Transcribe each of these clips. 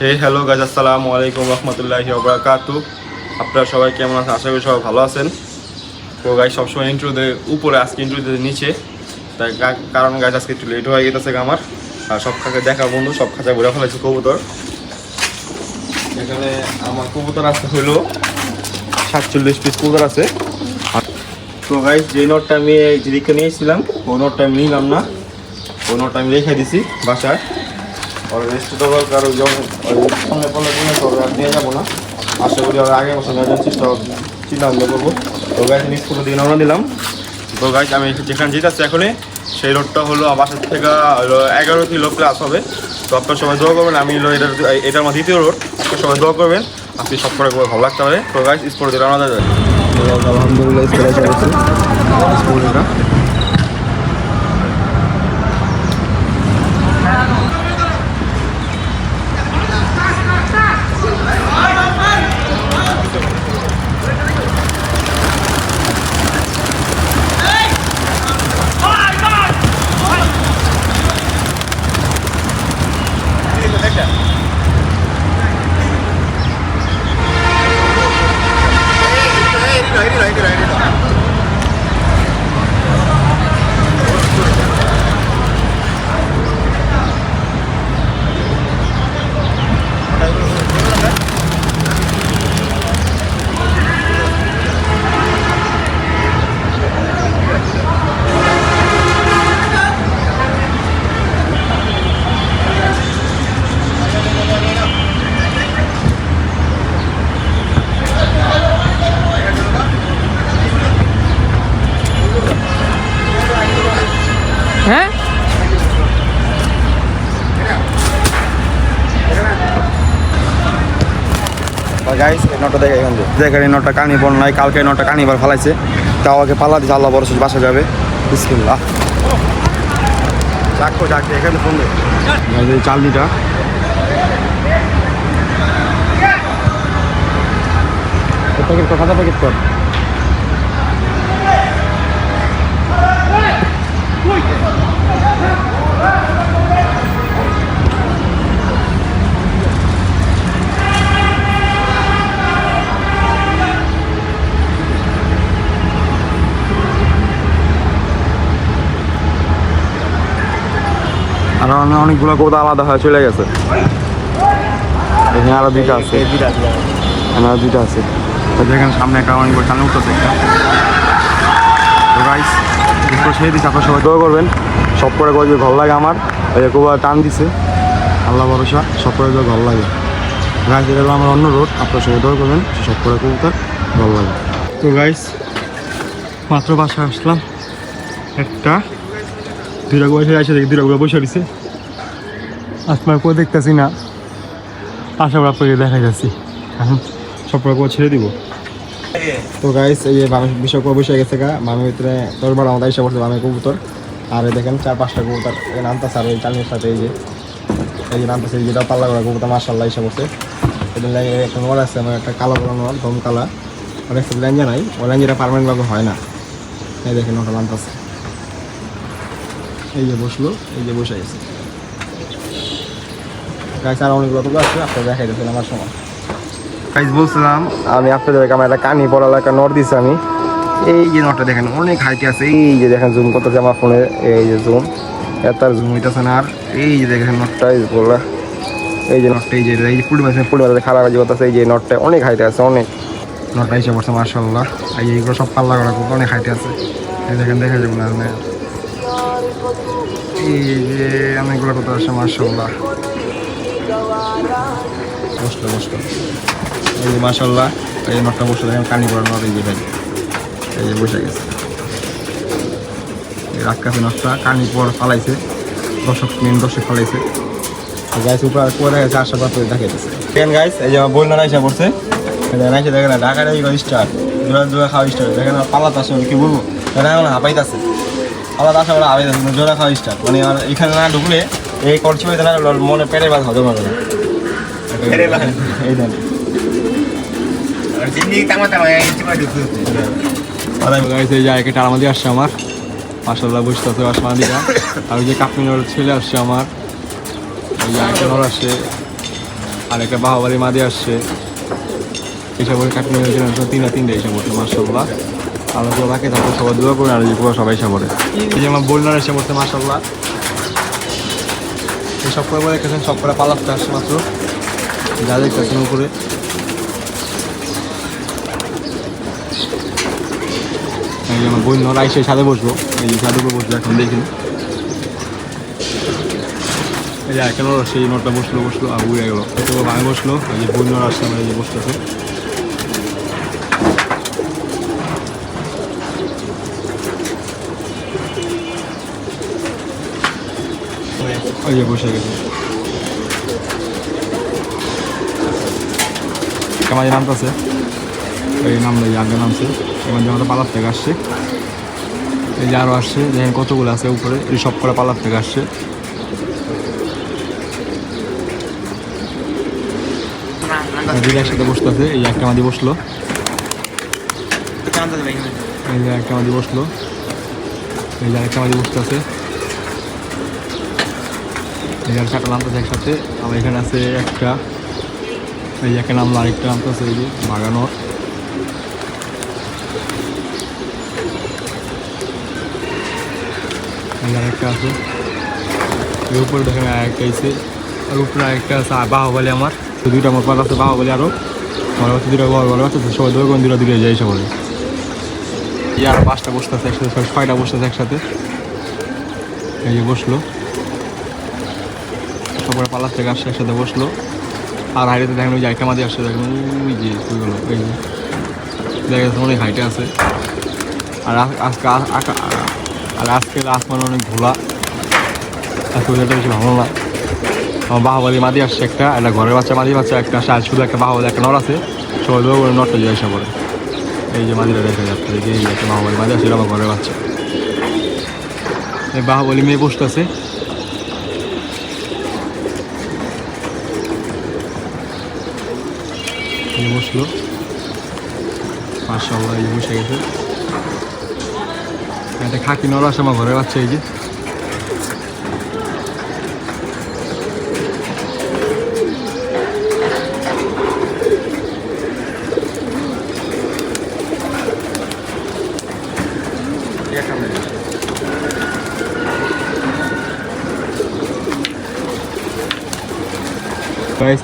হে hello guys, আসসালামু আলাইকুম রহমতুল্লাহি ওয়া বারাকাতুহু। আপনারা সবাই কেমন আছেন? আশা করি সবাই ভালো আছেন। তো গাইস সবসময় ইন্ট্রোতে উপরে, আজকে ইন্ট্রোতে নিচে, তাই কারণ গাইস আজকে একটু লেট হয়ে গেছে আমার। আর সব খাঁচা দেখা বন্ধু, সব খাঁচা ঘুরে ফেলেছে কবুতর। এখানে আমার কবুতর আছে হলো 47 পিস কবুতর আছে। তো গাইস যে নোটটা আমি যেদিকে নিয়েছিলাম ওই নোটটা আমি নিলাম না, ওই নোটটা আমি রেখে দিছি বাসায়। और रेस्ट दरकार কারো যখন সামনে পড়লে আর নিয়ে যাবো না। আশা করি আর আগে বছর নেওয়ার চেষ্টা চিন্তা ভাবনা করবো। তো গাইজ আমি স্কুলের দিকে রওনা দিলাম। তো গাইজ আমি যেখানে যেতেছি এখনই সেই রোডটা হলো বাসার থেকে 11 কিলো প্লাস হবে। তো আপনার সবাই দোয়া করবেন। আমি এটার আমার দ্বিতীয় রোড, আপনার সবাই দোয়া করবেন। আপনি সব করে ভালো লাগতে পারে। তো গাইজ স্কুলের দিকে রওনা দেবেন। আলহামদুলিল্লাহ স্কুলে এসে গেছি। স্কুলটা হ্যাঁ গাইস এই নোটটা দেখে এখান থেকে দেখেন, এই নোটটা কানি বল নাই, কালকে এই নোটটা কানিবার ফেলাইছে। তাও আগে পালা দিচ্ছে, আল্লাহ বরস বাসা যাবে। বিসমিল্লাহ ডাকো ডাকে এখানে ফোন দে। এই চালনিটা প্যাকেট কর, খাতা প্যাকেট কর। আর অনেকগুলো কবুতর আলাদা হয়ে চলে গেছে। এখানে আরো দুইটা আছে, আরো দুইটা আছে। যেখানে সামনে একটা অনেকগুলো টানে উঠতেছে একটা। গাইস সেই দিচ্ছে, আপনার সবাই দোয়া করবেন। সব করে যদি ভালো লাগে আমার, এই যে কবুতর টান দিছে, আল্লাহ ভরসা, সব করে যদি ভালো লাগে। গাইস এটা হলো আমার অন্য রোড, আপনার সবাই দোয়া করবেন সব করে কবুতর ভালো লাগে। তো গাইস মাত্র বাসায় আসলাম, একটা দুইটা বসে আসে দেখি, দুইটা বসে দিছে। আপনার কেউ দেখতেছি না, আশা করি আপনাকে দেখা যাচ্ছি। এখন সব করে ছেড়ে দিব। তো গাইস এই যে বিষয় বসে গেছে গা মামের ভিতরে 10-12 আমাদের এসে পড়ছে মামের কবুতর। আর দেখেন 4-5টা কবুতর নামতেছে। আর এই চালনির সাথে এই যে নামতেছে, যেটা পাল্লা করা কবুতর মাশাআল্লাহ এসে পড়ছে। এদের লাগে একটা নোয়ার আছে, আমার একটা কালো কালো নোয়ার, ধম কালা। অনেক ল্যাঞ্জা নাই, ও ল্যাঞ্জাটা পারমানেন্টভাবে হয় না। এই দেখেন ওটা নামতেছে, এই যে বসলো, এই যে বসে গেছে গাইস। আর অনেকগুলো তো আছে, আপনারা দেখাই দিচ্ছেন আমার সময়। গাইস বলছিলাম আমি আপনাদের আমার একটা কানি পড়ালা একটা নট দিচ্ছি আমি। এই যে নটটা দেখেন অনেক হাইটে আছে, এই যে দেখেন জুম করতেছে আমার ফোনে, এই যে জুম এত আর জুম হইতেছে না। আর এই যে দেখেন নটটা, এই যে বললা, এই যে নটটা, এই যে ফুল মাঝে খারাপ বাজি করতেছে। এই যে নটটা অনেক হাইটে আছে, অনেক নটটা এসে পড়ছে মাশাআল্লাহ। এই যে এইগুলো সব পাল্লা করা অনেক হাইটে আছে। এই দেখেন দেখা যাবে না, এই যে অনেকগুলো কথা আছে মাশাআল্লাহ। বসলো এই যে মাশাআল্লাহ, এই যে নটটা বসে দেখেন কানি করা নট, এই যে ভাই এই যে বসে গেছে। এই রাক্ষসী নটটা কানি পর ফালাইছে, দর্শক ফালাইছে। গাইস উপর করে গেছে, আশেপাশে দেখে দিচ্ছে। দেখেন গাইস এই যে বই না এসে পড়ছে, নাইছে দেখেন না, ঢাকার এই স্টার জোড়া খাওয়া স্টার দেখেন। পালাতে আসে কি বলবো, এখন হাঁপাইতেছে, আলাদা আসা বলে হাঁপাইতেছে, জোড়া খাওয়া স্টার। মানে আর এখানে না ঢুকলে এই করছি না, মনে পেটের বাদ হজম হবে না। এই দেন টানামাদি আসছে আমার মাশাআল্লাহ, বুঝতে আছে আসমাদিরা। আর ওই যে কাপড় ছেলে আসছে আমার, ওই যে আসছে আর একটা বাহুবালি মাদি আসছে এইসব কাটনি হয়েছিল তিনটা এইসব করছে মার্শাল্লাহ আলোগুলো বাকি থাকবে সবাই দোয়া করে আর যেগুলো সবাই এসে পড়ে এই যে আমার বন্যার এসে পড়ছে মার্শাল্লাহ এই সব করে দেখতেছেন সব করে পালাতে আসছে মাত্র যা দেখতেছেন উপরে এই যে আমার বন্যার আইসে ছাদে বসবো এই যে ছাদে উপরে বসবো এখন দেখি এই যে কেন সেই নোটটা বসলো আর উড়ে গেলো তো ভাঙে বসলো এই যে বন্যার আসছে আমরা এই যে বসতেছে ওই যে বসে গেছে কামাজি নামতেছে এই নামলো আগে নামছে এবার যেমন পালার থেকে আসছে এই যে আরও আসছে দেখেন কতগুলো আছে উপরে এই সব করে পালার থেকে আসছে দুটো একসাথে বসতেছে এই একটা মাদি বসলো এই যে একটা মাদি বসলো এই যে একটা মাদি বসতেছে এই যে চারটা নামতেছে একসাথে আমার এখানে আছে একটা এই যে একটা নামলো আরেকটা নামতেছে এই যে বাগানোর এই যে আরেকটা আছে এর উপরে দেখেন আরেকটা এসে আর উপরে আরেকটা আছে বাহুবলী আমার তো দুইটা আমার পাল আছে বাহুবলী আরও আমার কাছে দুটো বড় আছে সবাই দোকান দুটো যাই সবাই এই আরও 5টা বসতেছে একসাথে 6টা বসতেছে একসাথে এই যে বসলো সবাই পালার থেকে আসছে একসাথে বসলো আর হাইটে দেখেন ওই যে একটা মাঝে আসছে দেখেন ওই যে ওইগুলো এই যে দেখা যাচ্ছে অনেক হাইটে আছে আর আজকে আসমান অনেক ঘোলা আজকে ওইটা বেশি ভালো না আমার বাহুবলী মাদি আসছে একটা ঘরের বাচ্চা মাদি বাচ্চা একটা শুধু একটা বাহুবলী একটা নর আছে সবাই দোয়া করে নটটা যে আসা পড়ে এই যে মাদিটা দেখা যাচ্ছে এই যে একটা বাহুবলী মাদি আসছে আমার ঘরের বাচ্চা এই বাহুবলী মেয়ে বসতেছে বসলো মাশাআল্লাহ এই বসে গেছে একটা খাকি নর আসে আমার ঘরের বাচ্চা এই যে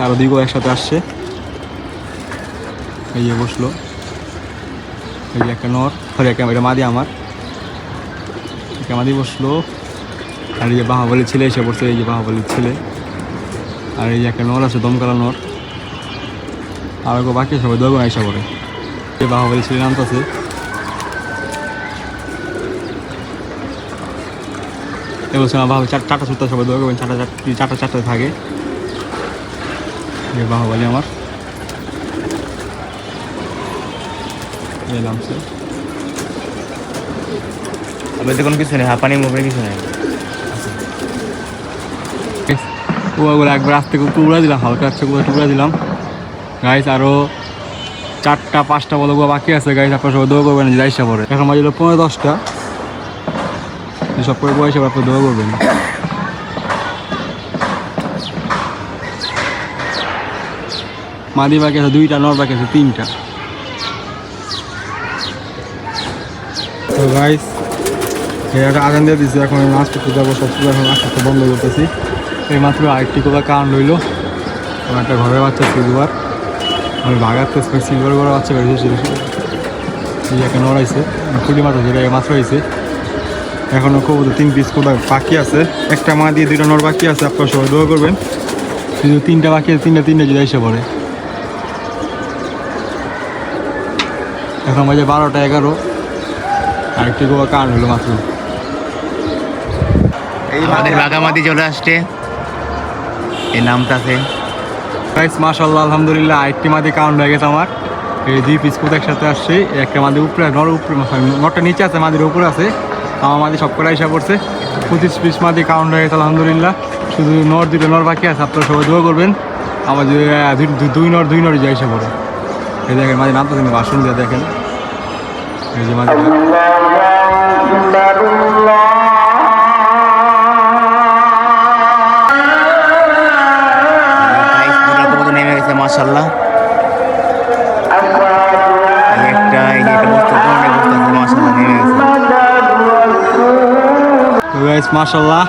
আরো দুইগুলো একসাথে আসছে এই যে বসলো এই যে একটা নর সরি একটা এটা মাদি আমার একটা মাদি বসলো আর এই যে বাহুবলীর ছেলে এসে পড়ছে এই যে বাহুবলীর ছেলে আর এই যে একটা নর আছে দমকালা নর আর বাকি সবাই দোকান এসে পড়ে এই বাহুবলীর ছেলে নামতেছে এ বলছে না বাহুবলী চারটা সুতা সবাই দোকান চারটা থাকে এই বাহুবলী আমার নামছে কোনো কিছু নেই হাঁপানি মুখে কিছু নেই ওগুলো একবার আস্তে করে টুকরা দিলাম হালকা আস্তে করে টুকরা দিলাম গাইস আরও 4টা 5টা বলো বাকি আছে গাইস আপনার সবাই দোয়া করবেন যে যাইসা পরে এখন মাঝে 15-10টা সব করে বয়সে আপনার দোয়া করবেন মাদি বাকি আছে 2টা নর বাকি আছে 3টা তো গাইস একটা আগান দিয়ে দিচ্ছি এখন মাছ করতে যাবো সব কিছু এখন আস্তে বন্ধ করতেছি এই মাত্র আরেকটি কোথাও কারণ রইলো আমার একটা ঘরের বাচ্চা সিলভার আমি ভাগাতে সিলভার ঘরের বাচ্চা বেরিয়েছে এই একটা নড়াইছে কুড়ি মাত্র যেটা মাত্র হয়েছে এখনও কবুতর 3 পিস কোথাও বাকি আছে একটা মা দিয়ে 2টা নর বাকি আছে আপনারা সবাই দোয়া করবেন শুধু 3টা বাকি আছে 3টা যদি এসে পড়ে এখন বাজে 12টা 11 আরেকটি কোথাও কারণ হলো মাত্র আমাদের বাগামাতি চলে আসছে এই নামটাছে গাইস মাশাআল্লাহ আলহামদুলিল্লাহ আরেকটি মাদি কাউন্ট হয়ে গেছে আমার এই 2 পিস কোথা একসাথে আসছে একটা মাদি উপরে নর উপরে নরটা নিচে আছে মাদির উপরে আছে আমার মাদি সব করে এসে পড়ছে 25 পিস মাদি কাউন্ট হয়ে গেছে আলহামদুলিল্লাহ শুধু নর 2টা নর বাকি আছে আপনারা সবাই দোয়া করবেন আমার যে 2 নর যে এসে পড়ে এই দেখেন মাদি নামটা কিন্তু বাসন দিয়ে দেখেন এই যে মাদি মাশাআল্লাহ। একটা এই যে একটা বস্তু অনেক বস্তু আছে মাশাআল্লাহ নেমে গেছে। তো গাইস মাশাআল্লাহ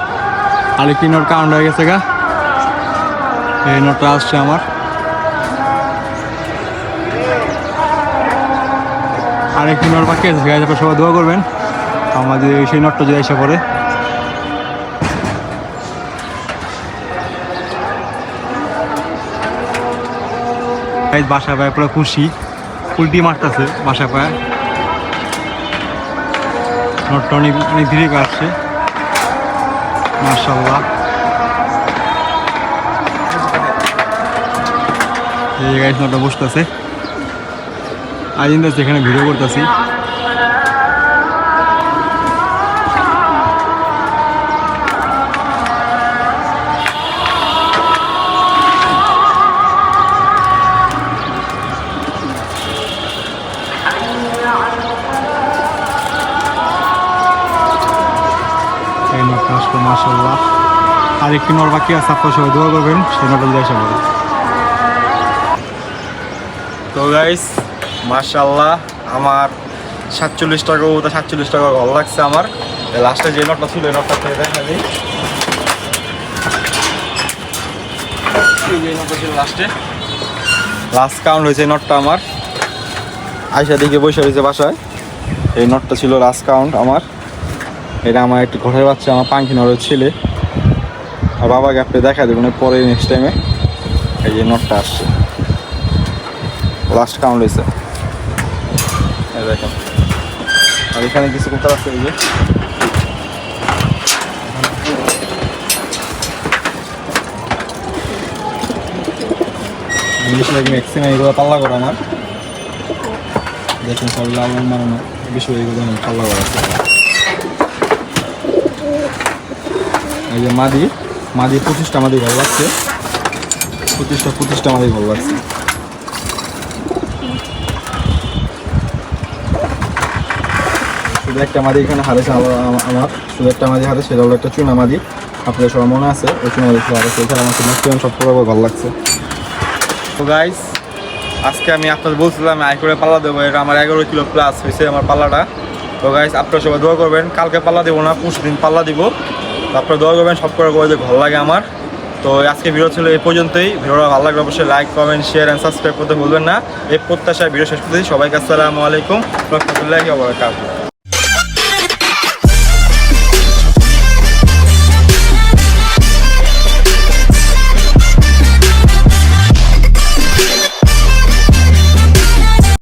আরেকটি নোট কাউন্ট হয়ে গেছে গা। এই নোটটা আসছে আমার। আরেকটি নোট বাকি আছে গাইস, আপনারা সবাই দোয়া করবেন আমাদের সেই নোটটা যদি এসে পড়ে। গাইস বাসা পায় পুরো খুশি, উল্টি মারতেছে বাসা পায়। নোটটা অনেক অনেক ধীরে আসছে মাশাআল্লাহ। এই গাইস নোটটা বসতেছে, আজ ইন্দাস এখানে ভিডিও করতেছি। এই নোটটা আসলো মাশাআল্লাহ। আরেকটি নোট বাকি আছে, আপনারা সবাই দোয়া করবেন সেই নোটটা যদি আসে পড়ে। তো গাইস মাশাআল্লাহ আমার 47 টাকা 47 টাকা ভালো লাগছে আমার। লাস্টে যে নোটটা ছিল এই নোটটা থেকে দেখা দিই। এই যে নোটটা ছিল লাস্ট কাউন্ট হয়েছে এই নোটটা আমার। আয়সা দিকে বসে রয়েছে বাসায়, এই নোটটা ছিল লাস্ট কাউন্ট আমার। এটা আমার একটু ঘরের বাচ্চা, আমার পাঙ্কি নরের ছেলে। আর বাবাকে আপনি দেখা দেবেন পরে নেক্সট টাইমে। এই যে নোটটা আসছে লাস্ট কাউন্ট হয়েছে, এই দেখেন। আর এখানে কিছু কোথাও আছে, এই যে ম্যাক্সিমাম এগুলো পাল্লা করা আমার। দেখুন সব লাল মারানো বিষয় এগুলো পাল্লা করা আছে। এই যে মাদি 25টা মাদি ভালো লাগছে, 25টা মাদি ভালো লাগছে। শুধু একটা মাদি এখানে হারেছে আমার, শুধু একটা মাদি হারে, সেটা হলো একটা চুনা মাদি। আপনাদের সবার মনে আছে ওই চুনা মাদি হারেছে, এখানে আমার ম্যাক্সিমাম সব করে ভালো লাগছে। তো গাইস আজকে আমি আপনাদের বলছিলাম আমি আই করে পাল্লা দেবো, এটা আমার 11 কিলো প্লাস হয়েছে আমার পাল্লাটা। তো গাইস আপনারা সবাই দোয়া করবেন, কালকে পাল্লা দেবো না, 5 দিন পাল্লা দিব। তো আপনারা দোয়া করবেন সব করে যে ভালো লাগে আমার। তো আজকে ভিডিও ছিল এই পর্যন্তই। ভিডিওটা ভালো লাগলে অবশ্যই like comment share and subscribe করতে ভুলবেন না। এই প্রত্যাশায় ভিডিও শেষ করতেছি। সবাইকে আসসালামু আলাইকুম ওয়া রাহমাতুল্লাহি ওয়া বারাকাতুহু।